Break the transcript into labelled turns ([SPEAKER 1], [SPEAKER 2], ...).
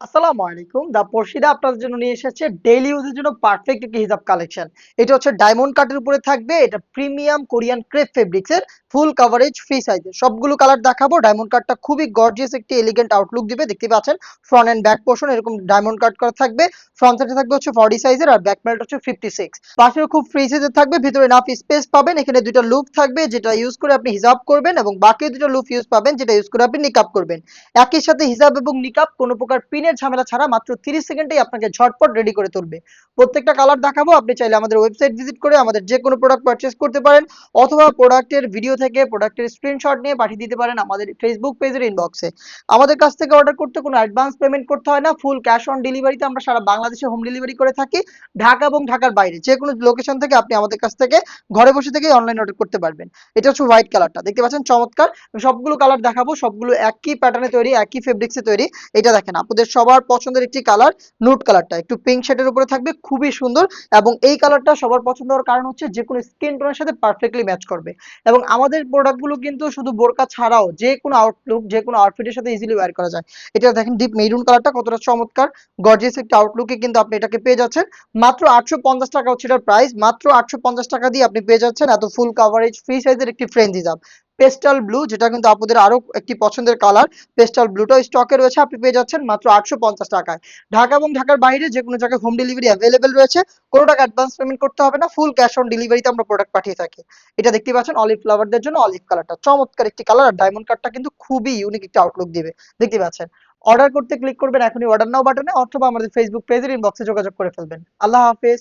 [SPEAKER 1] আসসালামু আলাইকুম। দা পড়শিরা আপনাদের জন্য নিয়ে এসেছে ডেইলি ইউজের জন্য পারফেক্ট একটি হিজাব কালেকশন। এটা হচ্ছে ডায়মন্ড কাটের উপরে থাকবে। এটা প্রিমিয়াম কোরিয়ান ক্রেপ ফেব্রিক্স এর ফুল কভারেজ ফ্রি সাইজের। সবগুলো কালার দেখাবো। ডায়মন্ড কাটটা খুবই গর্জিয়াস একটি এলিগেন্ট আউটলুক দিবে। দেখতে পাচ্ছেন ফ্রন্ট এন্ড ব্যাক পোরশন এরকম ডায়মন্ড কাট করা থাকবে। ফ্রন্ট সাইডে থাকবে হচ্ছে 40 সাইজের আর ব্যাক প্যানেলটা হচ্ছে 56। পাশেও খুব ফ্রি সাইজের থাকবে। ভিতরে এনাফ স্পেস পাবেন। এখানে দুইটা লুপ থাকবে যেটা ইউজ করে আপনি হিজাব করবেন এবং বাকি দুটো লুপ ইউজ পাবেন যেটা ইউজ করে আপনি নিকাব করবেন। একই সাথে হিজাব এবং নিকাব কোনো প্রকার পিনের ঝামেলা ছাড়া মাত্র 30 সেকেন্ডেই আপনাকে ঝটপট রেডি করে তুলবে। প্রত্যেকটা কালার দেখাবো। আপনি চাইলে আমাদের ওয়েবসাইট ভিজিট করে আমাদের যে কোনো প্রোডাক্ট পারচেজ করতে পারেন অথবা প্রোডাক্টের ভিডিও থেকে প্রোডাক্টের স্ক্রিনশট নিয়ে পাঠিয়ে দিতে পারেন আমাদের ফেসবুক পেজের ইনবক্সে। আমাদের কাছ থেকে অর্ডার করতে কোনো অ্যাডভান্স পেমেন্ট করতে হয় না। ফুল ক্যাশ অন ডেলিভারিতে আমরা সারা বাংলাদেশে হোম ডেলিভারি করে থাকি। ঢাকা এবং ঢাকার বাইরে যে কোনো লোকেশন থেকে আপনি আমাদের কাছ থেকে ঘরে বসে থেকেই অনলাইন অর্ডার করতে পারবেন। এটা হচ্ছে হোয়াইট কালারটা, দেখতে পাচ্ছেন চমৎকার। সবগুলো কালার দেখাবো, সবগুলো একই প্যাটার্নে তৈরি, একই ফেব্রিক্সে তৈরি। এটা দেখেন আপনাদের সবার পছন্দের একটি কালার, নুট কালারটা একটু পিঙ্ক শেডের উপরে থাকবে, খুবই সুন্দর। এবং এই কালারটা সবার পছন্দ হওয়ার কারণ হচ্ছে যে কোনো স্কিন টোনের সাথে পারফেক্টলি ম্যাচ করবে। এবং আমাদের প্রোডাক্টগুলো কিন্তু শুধু বোরকা ছাড়াও যে কোনো আউটলুক যে কোনো আউটফিটের সাথে ইজিলি ওয়্যার করা যায়। এটা দেখেন ডিপ মেরুন কালারটা কতটা চমৎকার, গর্জিয়াস একটা আউটলুকে কিন্তু আপনি এটাকে পেয়ে যাচ্ছেন। মাত্র 850 টাকা হচ্ছে এটার প্রাইস। মাত্র 850 টাকা দিয়ে আপনি পেয়ে যাচ্ছেন এত ফুল কাভারেজ ফ্রি সাইজের একটি ফ্রেঞ্চ হিজাব। পেস্টাল ব্লু, যেটা কিন্তু আপনাদের আরো একটি পছন্দের কালার। পেস্টাল ব্লুটাও স্টকে রয়েছে, আপনি পেয়ে যাচ্ছেন মাত্র 850 টাকায়। ঢাকা এবং ঢাকার বাইরে যে কোনো জায়গায় হোম ডেলিভারি অ্যাভেলেবেল রয়েছে। কোনো টাকা অ্যাডভান্স পেমেন্ট করতে হবে না, ফুল ক্যাশ অন ডেলিভারিতে আমরা প্রোডাক্ট পাঠিয়ে থাকি। এটা দেখতে পাচ্ছেন অলিভ ফ্লাওয়ারদের জন্য অলিভ কালারটা চমৎকার একটি কালার, আর ডায়মন্ড কাটটা কিন্তু খুবই ইউনিক একটা আউটলুক দিবে। দেখতে পাচ্ছেন। অর্ডার করতে ক্লিক করবেন এখনই অর্ডার নাও বাটনে অথবা আমাদের ফেসবুক পেজের ইনবক্সে যোগাযোগ করে ফেলবেন। আল্লাহ হাফেজ।